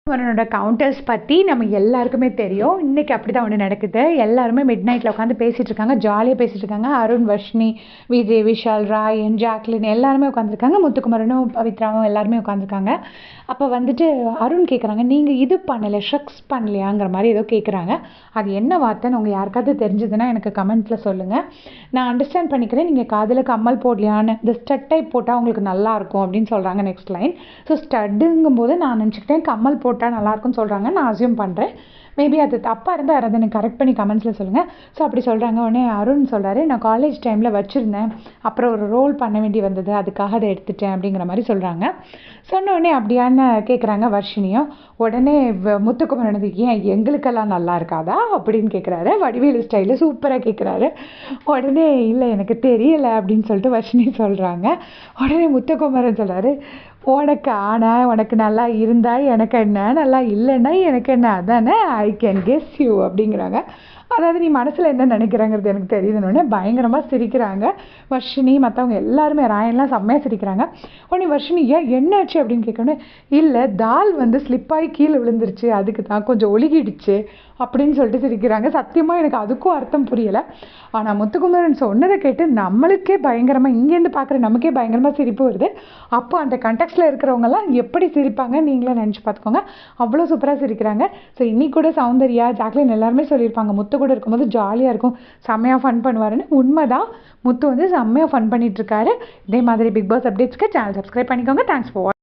அவனோட கவுண்டர்ஸ் பற்றி நம்ம எல்லாருக்குமே தெரியும். இன்றைக்கி அப்படி தான் ஒன்று நடக்குது. எல்லாருமே மிட் நைட்டில் உட்காந்து பேசிகிட்டு இருக்காங்க, ஜாலியாக பேசிகிட்டு இருக்காங்க. அருண், வர்ஷினி, விஜய், விஷால், ராயன், ஜாக்லின் எல்லாருமே உட்காந்துருக்காங்க. முத்துக்குமரனும் பவித்ராவும் எல்லாருமே உட்காந்துருக்காங்க. அப்போ வந்துட்டு அருண் கேட்குறாங்க, நீங்கள் இது பண்ணலை, ஷக்ஸ் பண்ணலையாங்கிற மாதிரி ஏதோ கேட்குறாங்க. அது என்ன வார்த்தைன்னு உங்கள் யாருக்காவது தெரிஞ்சதுன்னா எனக்கு கமெண்ட்டில் சொல்லுங்கள். நான் அண்டர்ஸ்டாண்ட் பண்ணிக்கிறேன், நீங்கள் காதில் கம்மல் போடலையான்னு. இந்த ஸ்டட் டைப் போட்டால் உங்களுக்கு நல்லாயிருக்கும் அப்படின்னு சொல்கிறாங்க நெக்ஸ்ட் லைன். ஸோ ஸ்டட்டுங்கும்போது நான் நினச்சிக்கிட்டேன் கம்மல் போட்டால் நல்லாயிருக்கும்னு சொல்கிறாங்க. நான் அசியூம் பண்ணுறேன். மேபி அது தப்பாக இருந்தால் யாராவது எனக்கு கரெக்ட் பண்ணி கமெண்ட்ஸில் சொல்லுங்கள். ஸோ அப்படி சொல்கிறாங்க. உடனே அருண் சொல்கிறாரு, நான் காலேஜ் டைமில் வச்சுருந்தேன், அப்புறம் ஒரு ரோல் பண்ண வேண்டி வந்தது, அதுக்காக அதை எடுத்துட்டேன் அப்படிங்கிற மாதிரி சொல்கிறாங்க. சொன்ன உடனே அப்படியான்னு கேட்குறாங்க வர்ஷினியும். உடனே முத்துக்குமரனது, ஏன் எங்களுக்கெல்லாம் நல்லா இருக்காதா அப்படின்னு கேட்குறாரு. வடிவேலு ஸ்டைலில் சூப்பராக கேட்குறாரு. உடனே இல்லை எனக்கு தெரியலை அப்படின்னு சொல்லிட்டு வர்ஷினி சொல்கிறாங்க. உடனே முத்துக்குமரன் சொல்கிறாரு, உனக்கு ஆனால் உனக்கு நல்லா இருந்தா எனக்கு என்ன, நல்லா இல்லைன்னா எனக்கு என்ன, அதானே ஐ கேன் கெஸ் யூ அப்படிங்கிறாங்க. அதாவது நீ மனசில் என்ன நினைக்கிறாங்கிறது எனக்கு தெரியுதுன்னு பயங்கரமாக சிரிக்கிறாங்க வர்ஷினி. மற்றவங்க எல்லாருமே ராயன்லாம் செம்மையாக சிரிக்கிறாங்க. உடனே வர்ஷினி, ஏன் என்னாச்சு அப்படின்னு கேட்கணும். இல்லை தால் வந்து ஸ்லிப்பாகி கீழே விழுந்துருச்சு, அதுக்கு தான் கொஞ்சம் ஒழுகிடுச்சு அப்படின்னு சொல்லிட்டு சிரிக்கிறாங்க. சத்தியமாக எனக்கு அதுக்கும் அர்த்தம் புரியலை. ஆனால் முத்துக்குமரன் சொன்னதை கேட்டு நம்மளுக்கே பயங்கரமாக, இங்கேருந்து பார்க்குற நமக்கே பயங்கரமாக சிரிப்பு வருது. அப்போ அந்த கண்டெக்ஸ்டில் இருக்கிறவங்கலாம் எப்படி சிரிப்பாங்க நீங்களே நினச்சி பார்த்துக்கோங்க. அவ்வளோ சூப்பராக சிரிக்கிறாங்க. ஸோ இன்னைக்கு கூட சௌந்தர்யா, ஜாக்லின் எல்லாருமே சொல்லியிருப்பாங்க, முத்து கூட இருக்கும்போது ஜாலியாக இருக்கும், செம்மையாக ஃபன் பண்ணுவாருன்னு. உண்மைதான், முத்து வந்து செம்மையாக ஃபன் பண்ணிகிட்ருக்காரு. இதே மாதிரி பிக் பாஸ் அப்டேட்ஸ்க்கு சேனல் சப்ஸ்கிரைப் பண்ணிக்கோங்க. Thanks for